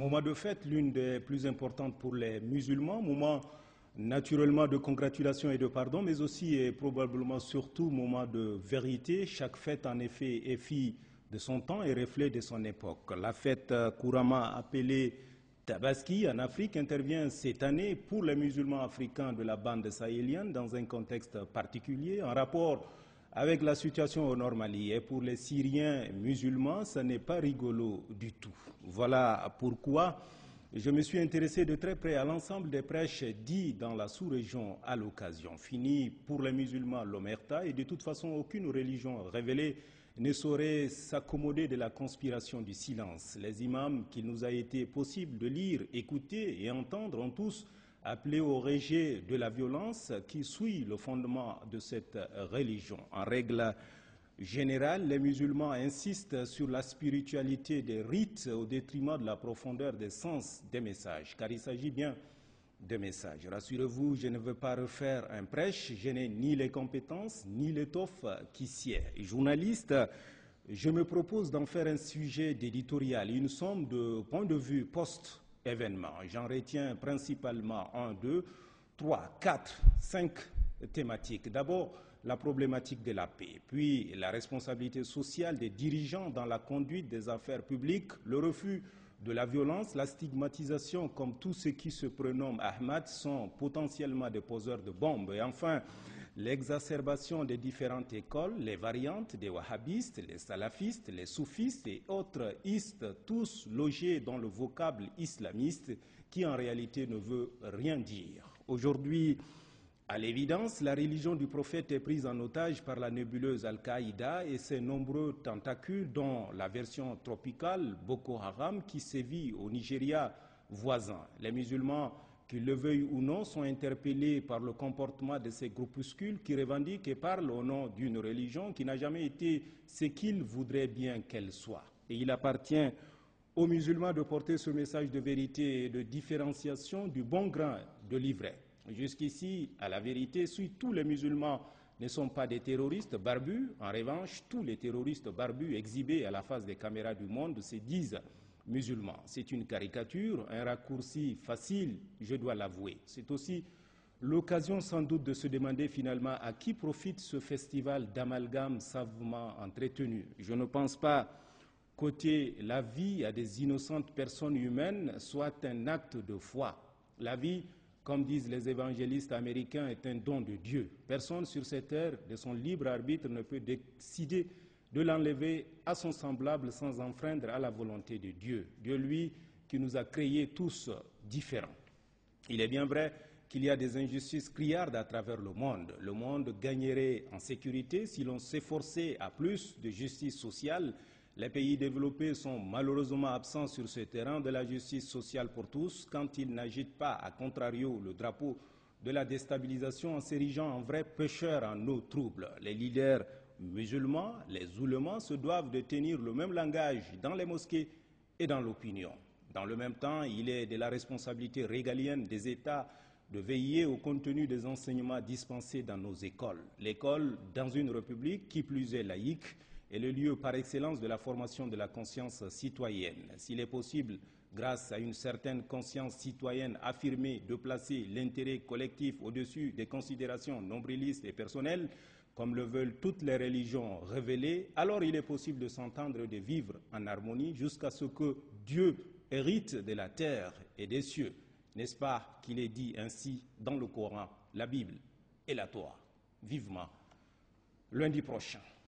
moment de fête, l'une des plus importantes pour les musulmans, moment naturellement de congratulation et de pardon, mais aussi et probablement surtout moment de vérité. Chaque fête, en effet, est fille de son temps et reflet de son époque. La fête couramment appelée Tabaski en Afrique intervient cette année pour les musulmans africains de la bande sahélienne dans un contexte particulier, en rapport avec la situation au Nord Mali. Et pour les Syriens musulmans, ce n'est pas rigolo du tout. Voilà pourquoi je me suis intéressé de très près à l'ensemble des prêches dits dans la sous-région à l'occasion. Fini pour les musulmans l'omerta, et de toute façon aucune religion révélée ne saurait s'accommoder de la conspiration du silence. Les imams qu'il nous a été possible de lire, écouter et entendre ont tous appelé au rejet de la violence qui suit le fondement de cette religion. En règle générale, les musulmans insistent sur la spiritualité des rites au détriment de la profondeur des sens des messages, car il s'agit bien de messages. Rassurez-vous, je ne veux pas refaire un prêche, je n'ai ni les compétences ni l'étoffe qui sied. Journaliste, je me propose d'en faire un sujet d'éditorial, une somme de points de vue post-événement. J'en retiens principalement 1, 2, 3, 4, 5 thématiques. D'abord, la problématique de la paix, puis la responsabilité sociale des dirigeants dans la conduite des affaires publiques, le refus de la violence, la stigmatisation comme tous ceux qui se prénomment Ahmad sont potentiellement des poseurs de bombes, et enfin l'exacerbation des différentes écoles, les variantes des wahhabistes, les salafistes, les soufistes et autres istes, tous logés dans le vocable islamiste qui en réalité ne veut rien dire. Aujourd'hui, à l'évidence, la religion du prophète est prise en otage par la nébuleuse Al-Qaïda et ses nombreux tentacules, dont la version tropicale Boko Haram qui sévit au Nigeria voisin. Les musulmans, qu'ils le veuillent ou non, sont interpellés par le comportement de ces groupuscules qui revendiquent et parlent au nom d'une religion qui n'a jamais été ce qu'ils voudraient bien qu'elle soit. Et il appartient aux musulmans de porter ce message de vérité et de différenciation du bon grain de l'ivraie. Jusqu'ici, à la vérité, si tous les musulmans ne sont pas des terroristes barbus, en revanche, tous les terroristes barbus exhibés à la face des caméras du monde se disent musulmans. C'est une caricature, un raccourci facile, je dois l'avouer. C'est aussi l'occasion sans doute de se demander finalement à qui profite ce festival d'amalgame savamment entretenu. Je ne pense pas qu'ôter la vie à des innocentes personnes humaines soit un acte de foi. La vie, comme disent les évangélistes américains, est un don de Dieu. Personne sur cette terre, de son libre arbitre, ne peut décider de l'enlever à son semblable sans enfreindre à la volonté de Dieu. Dieu, lui, qui nous a créés tous différents. Il est bien vrai qu'il y a des injustices criardes à travers le monde. Le monde gagnerait en sécurité si l'on s'efforçait à plus de justice sociale. Les pays développés sont malheureusement absents sur ce terrain de la justice sociale pour tous quand ils n'agitent pas, à contrario, le drapeau de la déstabilisation en s'érigeant en vrais pêcheurs en eau trouble. Les leaders musulmans, les oulémas, se doivent de tenir le même langage dans les mosquées et dans l'opinion. Dans le même temps, il est de la responsabilité régalienne des États de veiller au contenu des enseignements dispensés dans nos écoles. L'école, dans une république qui plus est laïque, est le lieu par excellence de la formation de la conscience citoyenne. S'il est possible, grâce à une certaine conscience citoyenne affirmée, de placer l'intérêt collectif au-dessus des considérations nombrilistes et personnelles, comme le veulent toutes les religions révélées, alors il est possible de s'entendre et de vivre en harmonie jusqu'à ce que Dieu hérite de la terre et des cieux. N'est-ce pas qu'il est dit ainsi dans le Coran, la Bible et la Torah? Vivement lundi prochain.